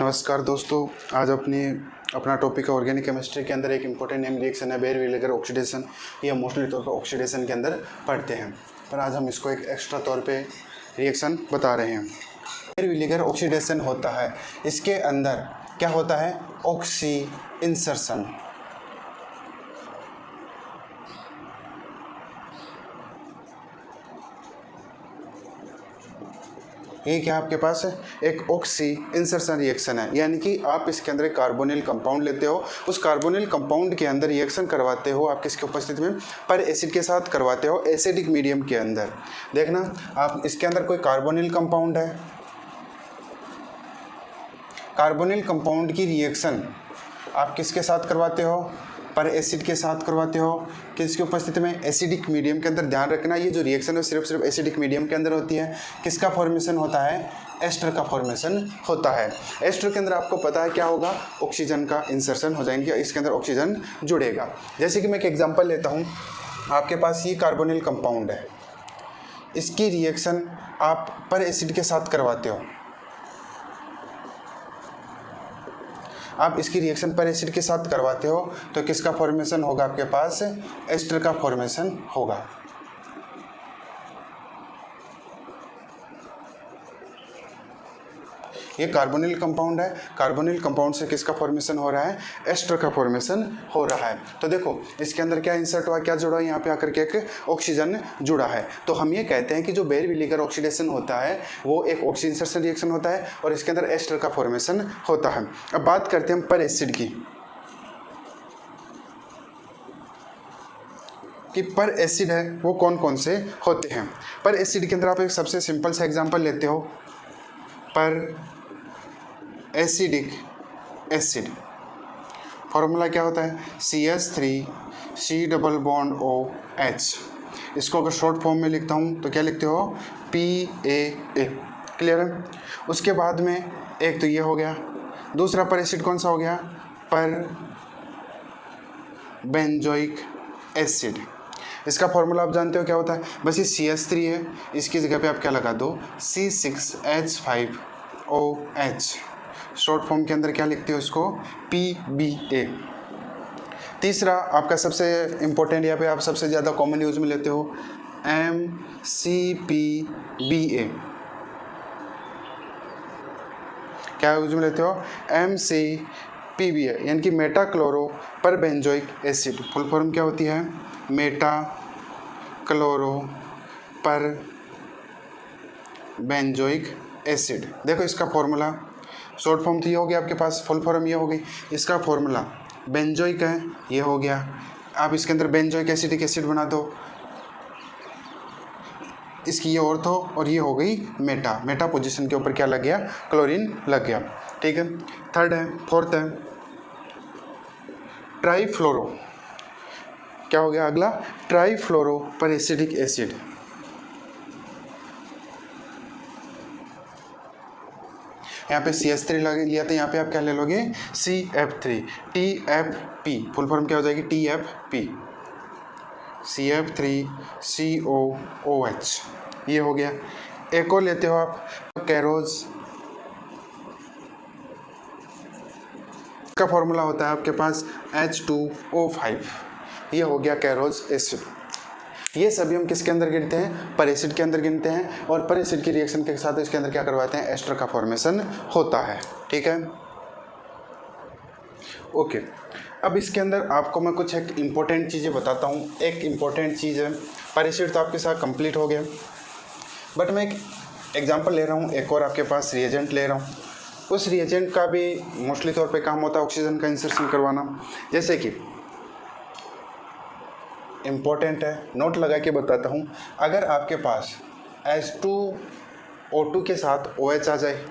नमस्कार दोस्तों, आज अपना टॉपिक है ऑर्गेनिक केमिस्ट्री के अंदर एक इम्पोर्टेंट नेम रिएक्शन है बेयर विनेगर ऑक्सीडेशन। ये मोस्टली तौर पर ऑक्सीडेशन के अंदर पढ़ते हैं, पर आज हम इसको एक एक्स्ट्रा तौर पे रिएक्शन बता रहे हैं। बेयर विनेगर ऑक्सीडेशन होता है, इसके अंदर क्या होता है, ऑक्सी इंसर्शन। ये क्या आपके पास है, एक ऑक्सी इंसर्शन रिएक्शन है, यानी कि आप इसके अंदर एक कार्बोनिल कंपाउंड लेते हो, उस कार्बोनिल कंपाउंड के अंदर रिएक्शन करवाते हो आप किसकी उपस्थिति में, पर एसिड के साथ करवाते हो एसिडिक मीडियम के अंदर। देखना आप इसके अंदर कोई कार्बोनिल कंपाउंड है, कार्बोनिल कंपाउंड की रिएक्शन आप किसके साथ करवाते हो, पर एसिड के साथ करवाते हो, किसकी उपस्थिति में, एसिडिक मीडियम के अंदर। ध्यान रखना ये जो रिएक्शन है सिर्फ एसिडिक मीडियम के अंदर होती है। किसका फॉर्मेशन होता है, एस्टर का फॉर्मेशन होता है। एस्टर के अंदर आपको पता है क्या होगा, ऑक्सीजन का इंसर्शन हो जाएंगे, इसके अंदर ऑक्सीजन जुड़ेगा। जैसे कि मैं एक एग्जांपल लेता हूँ, आपके पास ये कार्बोनिल कंपाउंड है, इसकी रिएक्शन आप पर एसिड के साथ करवाते हो, आप इसकी रिएक्शन पर एसिड के साथ करवाते हो तो किसका फॉर्मेशन होगा, आपके पास एस्टर का फॉर्मेशन होगा। ये कार्बोनिल कंपाउंड है, कार्बोनिल कंपाउंड से किसका फॉर्मेशन हो रहा है, एस्टर का फॉर्मेशन हो रहा है। तो देखो इसके अंदर क्या इंसर्ट हुआ, क्या जुड़ा है, यहाँ पे आकर के एक ऑक्सीजन जुड़ा है। तो हम ये कहते हैं कि जो बेयर विनेगर ऑक्सीडेशन होता है वो एक ऑक्सी इंसर्शन रिएक्शन होता है और इसके अंदर एस्टर का फॉर्मेशन होता है। अब बात करते हैं हम पर एसिड की, कि पर एसिड है वो कौन कौन से होते हैं। पर एसिड के अंदर आप एक सबसे सिंपल सा एग्जांपल लेते हो, पर एसिडिक एसिड, फॉर्मूला क्या होता है, CH3 डबल बॉन्ड OH। इसको अगर शॉर्ट फॉर्म में लिखता हूँ तो क्या लिखते हो, PAA। क्लियर है। उसके बाद में एक तो ये हो गया, दूसरा पर एसिड कौन सा हो गया, पर बेंजोइक एसिड। इसका फॉर्मूला आप जानते हो क्या होता है, बस ये CH3 है, इसकी जगह पे आप क्या लगा दो, C6H5OH। शॉर्ट फॉर्म के अंदर क्या लिखते हो इसको, PBA। तीसरा आपका सबसे इम्पोर्टेंट, यहाँ पे आप सबसे ज़्यादा कॉमन यूज में लेते हो, MCPBA। क्या यूज में लेते हो, MCPBA, यानी कि मेटा क्लोरो पर बेंजोइक एसिड। फुल फॉर्म क्या होती है, मेटा क्लोरो पर बेंजोइक एसिड। देखो इसका फॉर्मूला, शॉर्ट फॉर्म तो ये हो गया आपके पास, फुल फॉर्म ये हो गई, इसका फॉर्मूला बेंजोइक है, ये हो गया। आप इसके अंदर बेंजोइक एसिडिक एसिड बना दो, इसकी ये ऑर्थो और ये हो गई मेटा, मेटा पोजीशन के ऊपर क्या लग गया, क्लोरीन लग गया। ठीक है। थर्ड है, फोर्थ है ट्राईफ्लोरो। क्या हो गया अगला, ट्राईफ्लोरो पर एसिडिक एसिड। यहाँ पे CH3 लिया था, यहाँ पे आप क्या ले लोगे, CF3 TFP। फुल फॉर्म क्या हो जाएगी, TFP, CF3COOH। ये हो गया। एक और लेते हो आप, कैरोज, का फॉर्मूला होता है आपके पास H2O5। ये हो गया कैरोज एसिड। ये सभी हम किसके अंदर गिनते हैं, पर एसिड के अंदर गिनते हैं, और पर एसिड की रिएक्शन के साथ इसके अंदर क्या करवाते हैं, एस्टर का फॉर्मेशन होता है। ठीक है, ओके। अब इसके अंदर आपको मैं कुछ एक इम्पोर्टेंट चीज़ें बताता हूँ। एक इम्पोर्टेंट चीज़ है, पर एसिड तो आपके साथ कंप्लीट हो गया, बट मैं एक एग्जांपल ले रहा हूँ, एक और आपके पास रिएजेंट ले रहा हूँ। उस रिएजेंट का भी मोस्टली तौर पे काम होता है ऑक्सीजन का इंसर्शन करवाना। जैसे कि इम्पोर्टेंट है, नोट लगा के बताता हूँ, अगर आपके पास H2O2 के साथ OH आ जाए,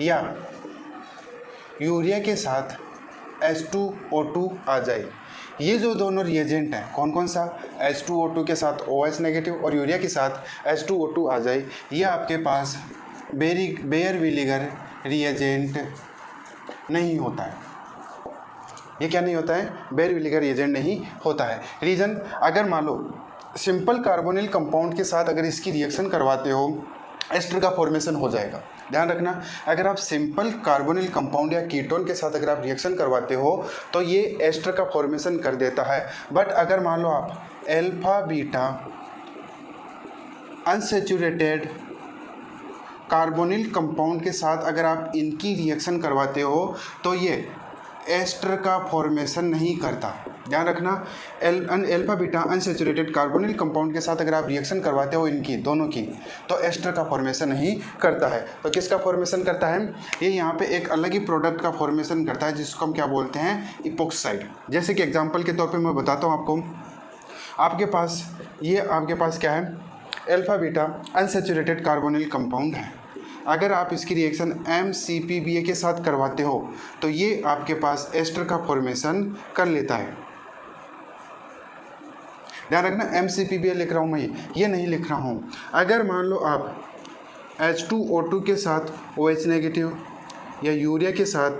या यूरिया के साथ H2O2 आ जाए, ये जो दोनों रिएजेंट हैं, कौन कौन सा, H2O2 के साथ OH नेगेटिव और यूरिया के साथ H2O2 आ जाए, ये आपके पास बेयर विनेगर रिएजेंट नहीं होता है। ये क्या नहीं होता है, बेयर विनेगर रिएजेंट नहीं होता है। रीज़न, अगर मान लो सिंपल कार्बोनिल कंपाउंड के साथ अगर इसकी रिएक्शन करवाते हो, एस्टर का फॉर्मेशन हो जाएगा। ध्यान रखना, अगर आप सिंपल कार्बोनिल कंपाउंड या कीटोन के साथ अगर आप रिएक्शन करवाते हो तो ये एस्टर का फॉर्मेशन कर देता है। बट अगर मान लो आप alpha beta unsaturated carbonyl compound के साथ अगर आप इनकी रिएक्शन करवाते हो तो ये एस्टर का फॉर्मेशन नहीं करता। ध्यान रखना, alpha beta unsaturated carbonyl compound के साथ अगर आप रिएक्शन करवाते हो इनकी दोनों की तो एस्टर का फॉर्मेशन नहीं करता है। तो किसका फॉर्मेशन करता है? ये यहाँ पे एक अलग ही प्रोडक्ट का फॉर्मेशन करता है जिसको हम क्या बोलते हैं? इपोक्साइड। जैसे कि एग्जाम्पल के तौर पर मैं बताता हूँ आपको, आपके पास क्या है? Alpha beta unsaturated carbonyl compound है। अगर आप इसकी रिएक्शन MCPBA के साथ करवाते हो तो ये आपके पास एस्टर का फॉर्मेशन कर लेता है। ध्यान रखना, MCPBA लिख रहा हूँ मैं, ये नहीं लिख रहा हूँ। अगर मान लो आप H2O2 के साथ OH नेगेटिव या यूरिया के साथ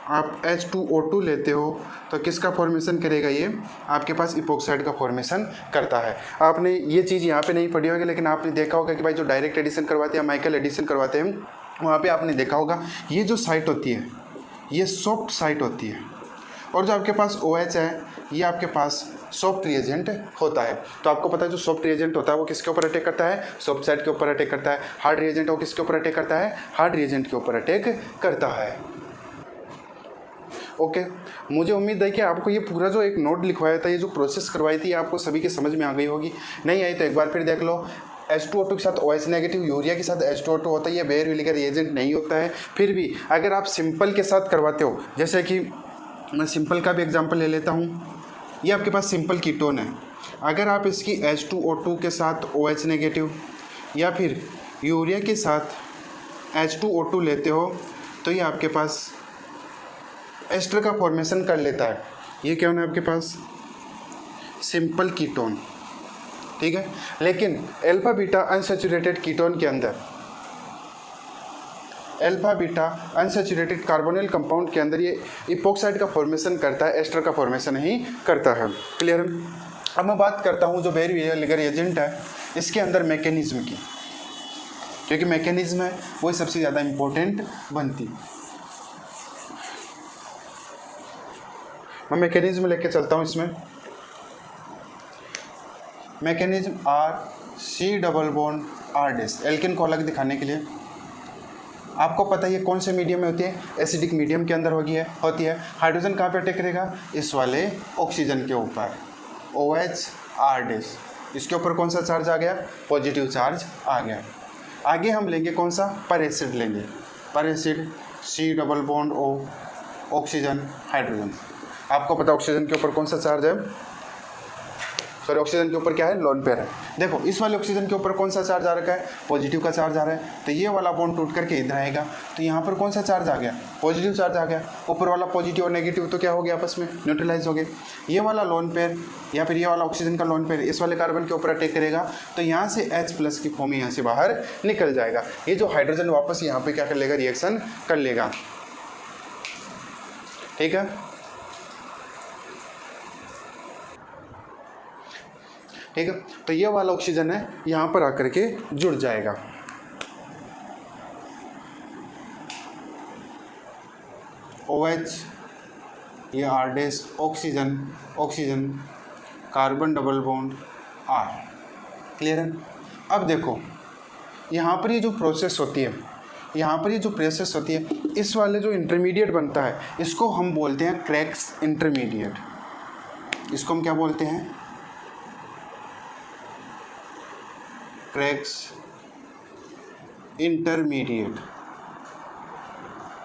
आप H2O2 लेते हो तो किसका फॉर्मेशन करेगा? ये आपके पास इपोक्साइड का फॉर्मेशन करता है। आपने ये चीज़ यहाँ पे नहीं पढ़ी होगी, लेकिन आपने देखा होगा कि भाई जो डायरेक्ट एडिशन करवाते हैं, माइकल एडिशन करवाते हैं, वहाँ पे आपने देखा होगा ये जो साइट होती है ये सॉफ्ट साइट होती है, और जो आपके पास OH है ये आपके पास सॉफ्ट रिएजेंट होता है। तो आपको पता है जो सॉफ्ट रिएजेंट होता है वो किसके ऊपर अटैक करता है? सॉफ्ट साइड के ऊपर अटैक करता है। हार्ड रिएजेंट वो किसके ऊपर अटैक करता है? हार्ड रिएजेंट के ऊपर अटैक करता है। ओके, मुझे उम्मीद है कि आपको ये पूरा जो एक नोट लिखवाया था, ये जो प्रोसेस करवाई थी, आपको सभी के समझ में आ गई होगी। नहीं आई तो एक बार फिर देख लो। H2O2 के साथ OH नेगेटिव, यूरिया के साथ H2O2 होता है, ये बेयर विली का रिएजेंट नहीं होता है। फिर भी अगर आप सिंपल के साथ करवाते हो, जैसे कि मैं सिंपल का भी एग्जाम्पल ले लेता हूँ, ये आपके पास सिंपल कीटोन है। अगर आप इसकी H2O2 के साथ OH नेगेटिव या फिर यूरिया के साथ H2O2 लेते हो तो ये आपके पास एस्टर का फॉर्मेशन कर लेता है। ये क्या है आपके पास? सिंपल कीटोन, ठीक है। लेकिन अल्फा बीटा अनसैचुरेटेड कीटोन के अंदर, alpha beta unsaturated carbonyl compound के अंदर ये इपोक्साइड का फॉर्मेशन करता है, एस्टर का फॉर्मेशन नहीं करता है। क्लियर है? अब मैं बात करता हूँ जो बेयर लिगर एजेंट है इसके अंदर मैकेनिज्म की, क्योंकि मैकेनिज्म है वही सबसे ज़्यादा इम्पोर्टेंट बनती। मैं मैकेनिज्म लेके चलता हूँ इसमें। मैकेनिज्म R≡C≡R', एल्केन को अलग दिखाने के लिए। आपको पता है ये कौन से मीडियम में होती है? एसिडिक मीडियम के अंदर होती है। हाइड्रोजन कहाँ पे अटैक करेगा? इस वाले ऑक्सीजन के ऊपर, OH R'। इसके ऊपर कौन सा चार्ज आ गया? पॉजिटिव चार्ज आ गया। आगे हम लेंगे कौन सा? पर एसिड लेंगे। पर एसिड C≡O, ऑक्सीजन हाइड्रोजन। आपको पता है ऑक्सीजन के ऊपर कौन सा चार्ज है? सॉरी, ऑक्सीजन के ऊपर क्या है? लोन पेयर है। देखो इस वाले ऑक्सीजन के ऊपर कौन सा चार्ज आ रखा है? पॉजिटिव का चार्ज आ रहा है। तो ये वाला बॉन्ड टूट करके इधर आएगा, तो यहाँ पर कौन सा चार्ज आ गया? पॉजिटिव चार्ज आ गया। ऊपर वाला पॉजिटिव और नेगेटिव तो क्या हो गया? आपस में न्यूट्रलाइज हो गए। ये वाला लोन पेयर या फिर ये वाला ऑक्सीजन का लोन पेयर इस वाले कार्बन के ऊपर अटैक करेगा, तो यहाँ से H+ की फॉर्म यहाँ से बाहर निकल जाएगा। ये जो हाइड्रोजन वापस यहाँ पे क्या कर लेगा? रिएक्शन कर लेगा। ठीक है, ठीक है। तो ये वाला ऑक्सीजन है यहाँ पर आकर के जुड़ जाएगा। OH, ये R', oxygen, oxygen, carbon double bond R। Clear है? अब देखो यहाँ पर ये जो प्रोसेस होती है, इस वाले जो इंटरमीडिएट बनता है इसको हम बोलते हैं क्रेक्स इंटरमीडिएट। इसको हम क्या बोलते हैं? Cracks intermediate.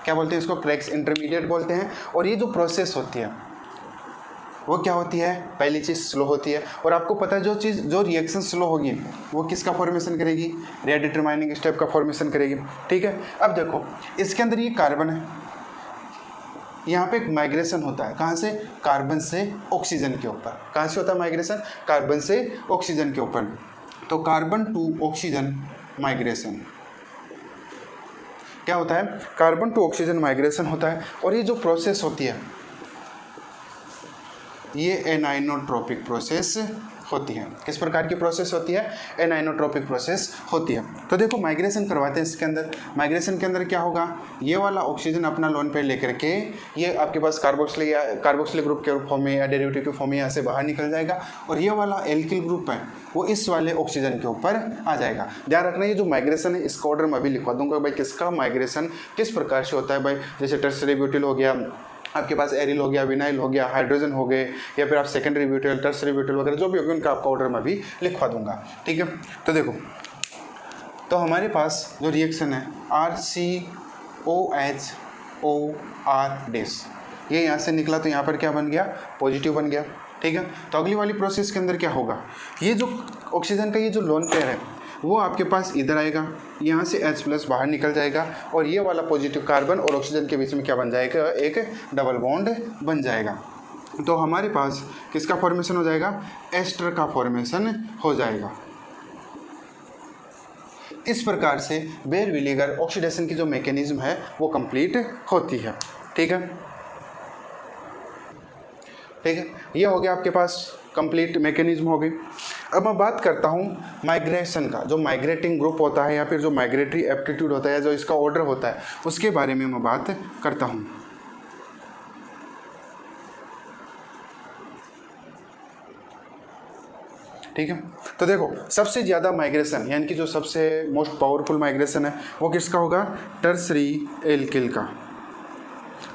क्या बोलते हैं इसको? क्रेक्स इंटरमीडिएट बोलते हैं। और ये जो प्रोसेस होती है वो क्या होती है? पहली चीज़ स्लो होती है, और आपको पता है जो रिएक्शन स्लो होगी वो किसका फॉर्मेशन करेगी? रेट डिटरमाइनिंग स्टेप का फॉर्मेशन करेगी। ठीक है, अब देखो इसके अंदर ये कार्बन है, यहाँ पे एक माइग्रेशन होता है। कहाँ से? कार्बन से ऑक्सीजन के ऊपर। कहाँ से होता है माइग्रेशन? कार्बन से ऑक्सीजन के ऊपर। तो कार्बन टू ऑक्सीजन माइग्रेशन क्या होता है? कार्बन टू ऑक्सीजन माइग्रेशन होता है। और ये जो प्रोसेस होती है ये एनाइनोट्रोपिक प्रोसेस होती है। किस प्रकार की प्रोसेस होती है? एनाइनोट्रोपिक प्रोसेस होती है। तो देखो माइग्रेशन करवाते हैं इसके अंदर। माइग्रेशन के अंदर क्या होगा, ये वाला ऑक्सीजन अपना लोन पेयर लेकर के ये आपके पास कार्बोक्सिलिक ग्रुप के फॉर्म में या डेरिवेटिव के फॉर्म में यहाँ से बाहर निकल जाएगा, और ये वाला एल्किल ग्रुप है वो इस वाले ऑक्सीजन के ऊपर आ जाएगा। ध्यान रखना ये जो माइग्रेशन है इसका ऑर्डर मैं अभी लिखवा दूंगा भाई, किसका माइग्रेशन किस प्रकार से होता है भाई। जैसे टर्सरी ब्यूटिल हो गया, आपके पास एरिल हो गया, विनाइल हो गया, हाइड्रोजन हो गए, या फिर आप सेकेंडरी ब्यूटिल, टर्सरी ब्यूटिल वगैरह जो भी होगी उनका आपका ऑर्डर मैं भी लिखवा दूंगा। ठीक है, तो देखो तो हमारे पास जो रिएक्शन है RCOHOR-, ये यहाँ से निकला तो यहाँ पर क्या बन गया, पॉजिटिव बन गया। ठीक है, तो अगली वाली प्रोसेस के अंदर क्या होगा, ये जो ऑक्सीजन का ये जो लोन पेयर है वो आपके पास इधर आएगा, यहाँ से H+ बाहर निकल जाएगा, और ये वाला पॉजिटिव कार्बन और ऑक्सीजन के बीच में क्या बन जाएगा, एक डबल बॉन्ड बन जाएगा। तो हमारे पास किसका फॉर्मेशन हो जाएगा, एस्टर का फॉर्मेशन हो जाएगा। इस प्रकार से बेयर-विनेगर ऑक्सीडेशन की जो मैकेनिज्म है वो कंप्लीट होती है। ठीक है, ठीक है, ये हो गया आपके पास कंप्लीट मैकेनिज्म हो गई। अब मैं बात करता हूँ माइग्रेशन का, जो माइग्रेटिंग ग्रुप होता है या फिर जो माइग्रेटरी एप्टीट्यूड होता है, जो इसका ऑर्डर होता है उसके बारे में मैं बात करता हूँ। ठीक है, तो देखो सबसे ज़्यादा माइग्रेशन यानी कि जो सबसे मोस्ट पावरफुल माइग्रेशन है वो किसका होगा, टर्सरी एल्किल का।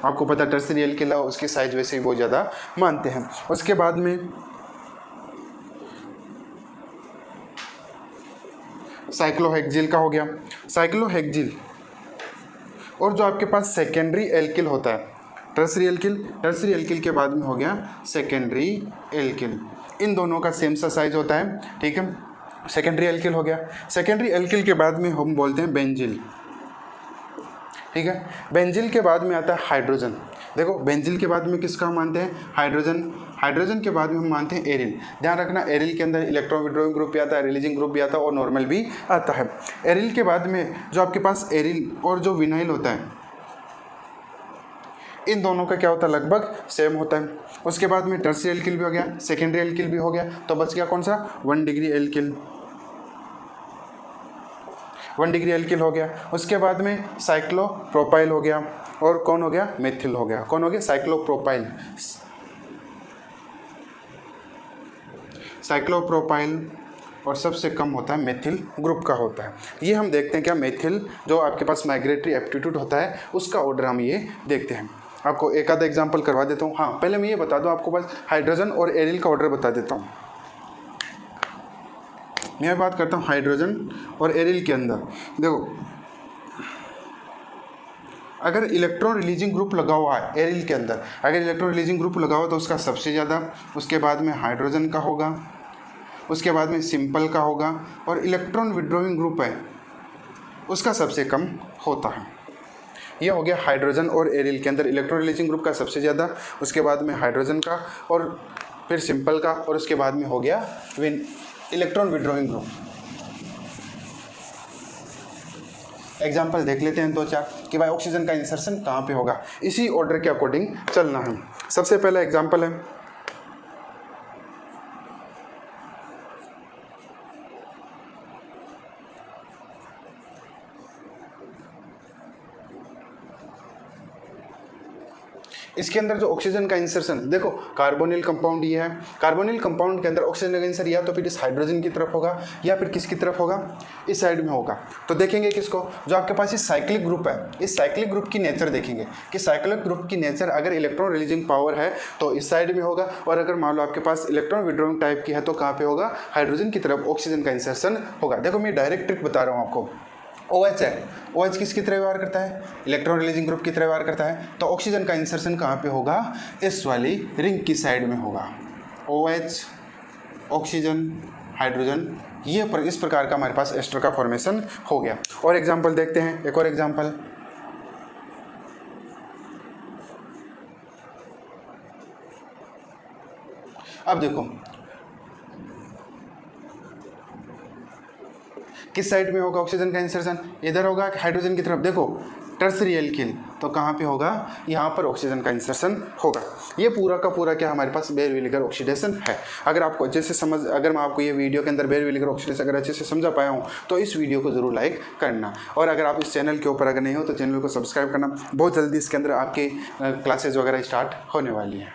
आपको पता है टर्सरी एल्किल है, उसकी साइज वैसे ही बहुत ज़्यादा मानते हैं। उसके बाद में साइक्लोहेक्सिल का हो गया, साइक्लोहेक्सिल। और जो आपके पास सेकेंडरी एल्किल होता है, टर्सरी एल्किल के बाद में हो गया सेकेंडरी एल्किल। इन दोनों का सेम सा साइज होता है। ठीक है, सेकेंडरी एल्किल हो गया। सेकेंडरी एल्किल के बाद में हम बोलते हैं बेंजिल। ठीक है, बेंजिल के बाद में आता है हाइड्रोजन। देखो बेंजिल के बाद में किसका मानते हैं, हाइड्रोजन के बाद में हम मानते हैं एरिल। ध्यान रखना एरिल के अंदर इलेक्ट्रॉन विड्रॉइंग ग्रुप भी आता है, रिलीजिंग ग्रुप भी आता है और नॉर्मल भी आता है। एरिल के बाद में जो आपके पास एरिल और जो विनाइल होता है, इन दोनों का क्या होता है, लगभग सेम होता है। उसके बाद में टर्सरी एल्किल भी हो गया, सेकेंडरी एल्किल भी हो गया, तो बच गया कौन सा, 1 डिग्री एल्किल, 1 डिग्री एल्किल हो गया। उसके बाद में साइक्लोप्रोपाइल हो गया, और कौन हो गया, मेथिल हो गया। कौन हो गया, साइक्लोप्रोपाइल, और सबसे कम होता है मेथिल ग्रुप का होता है। ये हम देखते हैं क्या, मेथिल जो आपके पास माइग्रेटरी एप्टीट्यूड होता है उसका ऑर्डर हम ये देखते हैं। आपको एक आधा एग्जांपल करवा देता हूँ। हाँ, पहले मैं ये बता दूँ आपको, बस हाइड्रोजन और एरिल का ऑर्डर बता देता हूँ। मैं बात करता हूँ हाइड्रोजन और एरिल के अंदर। देखो अगर इलेक्ट्रॉन रिलीजिंग ग्रुप लगा हुआ है एरिल के अंदर, अगर इलेक्ट्रॉन रिलीजिंग ग्रुप लगा हुआ तो उसका सबसे ज़्यादा, उसके बाद में हाइड्रोजन का होगा, उसके बाद में सिंपल का होगा, और इलेक्ट्रॉन विड्रॉइंग ग्रुप है उसका सबसे कम होता है। ये हो गया हाइड्रोजन और एरिल के अंदर इलेक्ट्रॉन रिलीजिंग ग्रुप का सबसे ज़्यादा, उसके बाद में हाइड्रोजन का, और फिर सिंपल का, और उसके बाद में हो गया इलेक्ट्रॉन विड्रॉइंग ग्रुप। एग्जाम्पल देख लेते हैं 2-4 कि भाई ऑक्सीजन का इंसर्शन कहाँ पे होगा, इसी ऑर्डर के अकॉर्डिंग चलना है। सबसे पहला एग्जाम्पल है इसके अंदर जो ऑक्सीजन का इंसर्शन, देखो कार्बोनिल कंपाउंड ये है, कार्बोनिल कंपाउंड के अंदर ऑक्सीजन का इंसर या तो फिर इस हाइड्रोजन की तरफ होगा या फिर किसकी तरफ होगा, इस साइड में होगा। तो देखेंगे किसको, जो आपके पास इस साइक्लिक ग्रुप है, इस साइक्लिक ग्रुप की नेचर देखेंगे कि साइक्लिक ग्रुप की नेचर अगर इलेक्ट्रॉन रिलीजिंग पावर है तो इस साइड में होगा, और अगर मान लो आपके पास इलेक्ट्रॉन विड्रॉइंग टाइप की है तो कहाँ पे होगा, हाइड्रोजन की तरफ ऑक्सीजन का इंसर्शन होगा। देखो मैं डायरेक्ट ट्रिक बता रहा हूँ आपको। OH है, OH किसकी तरह व्यवहार करता है, इलेक्ट्रॉन रिलीजिंग ग्रुप की तरह व्यवहार करता है, तो ऑक्सीजन का इंसर्शन कहाँ पे होगा, इस वाली रिंग की साइड में होगा। OH, ऑक्सीजन, हाइड्रोजन, ये इस प्रकार का हमारे पास एस्टर का फॉर्मेशन हो गया। और एग्जाम्पल देखते हैं, एक और एग्जाम्पल, अब देखो किस साइड में होगा ऑक्सीजन का इंसर्शन, इधर होगा कि हाइड्रोजन की तरफ। देखो टर्सरी एल्किल, तो कहाँ पे होगा, यहाँ पर ऑक्सीजन का इंसर्शन होगा। ये पूरा का पूरा क्या हमारे पास बेयर-विलिगर ऑक्सीडेशन है। अगर आपको अच्छे से अगर मैं आपको ये वीडियो के अंदर बेयर-विलिगर ऑक्सीडेशन अगर अच्छे से समझा पाया हूँ तो इस वीडियो को जरूर लाइक करना, और अगर आप इस चैनल के ऊपर अगर नहीं हो तो चैनल को सब्सक्राइब करना। बहुत जल्दी इसके अंदर आपके क्लासेज वगैरह स्टार्ट होने वाली हैं।